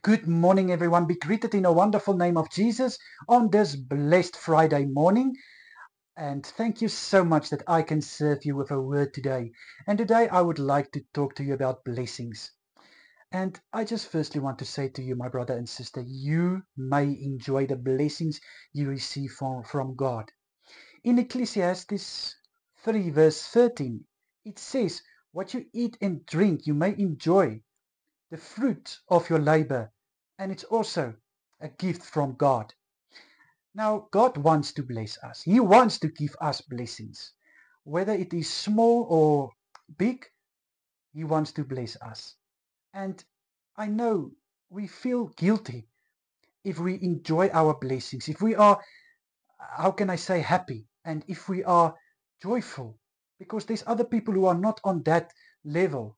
Good morning, everyone. Be greeted in a wonderful name of Jesus on this blessed Friday morning. And thank you so much that I can serve you with a word today. And today I would like to talk to you about blessings. And I just firstly want to say to you, my brother and sister, you may enjoy the blessings you receive from God. In Ecclesiastes 3, verse 13, it says, what you eat and drink, you may enjoy the fruit of your labor, and it's also a gift from God. Now, God wants to bless us. He wants to give us blessings. Whether it is small or big, He wants to bless us. And I know we feel guilty if we enjoy our blessings, if we are, how can I say, happy, and if we are joyful, because there's other people who are not on that level.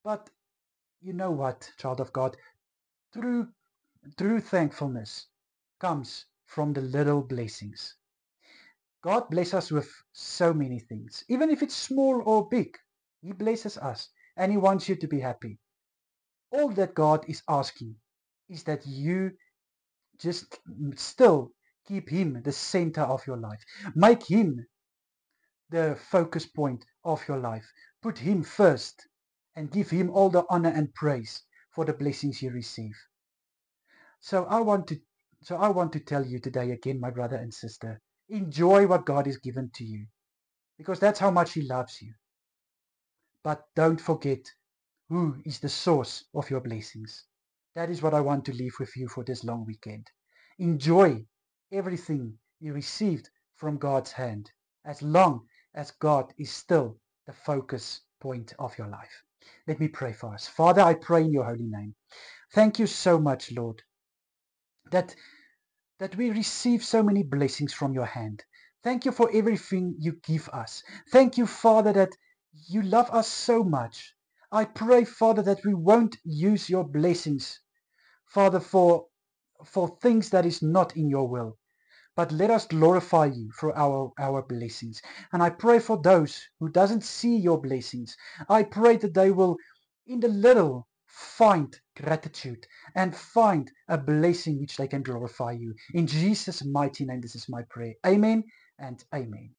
But you know what, child of God, true True thankfulness comes from the little blessings. God blesses us with so many things. Even if it's small or big, He blesses us and He wants you to be happy. All that God is asking is that you just still keep Him the center of your life. Make Him the focus point of your life. Put Him first and give Him all the honor and praise for the blessings you receive. So I want to so I want to tell you today again, my brother and sister, enjoy what God has given to you because that's how much He loves you. But don't forget who is the source of your blessings. That is what I want to leave with you for this long weekend. Enjoy everything you received from God's hand as long as God is still the focus point of your life. Let me pray for us. Father, I pray in your holy name. Thank you so much, Lord, that that we receive so many blessings from your hand. Thank you for everything you give us. Thank you, Father, that you love us so much. I pray, Father, that we won't use your blessings, Father, for things that is not in your will. But let us glorify you for our blessings. And I pray for those who doesn't see your blessings. I pray that they will, in the little, find gratitude and find a blessing which they can glorify you. In Jesus' mighty name, this is my prayer. Amen and amen.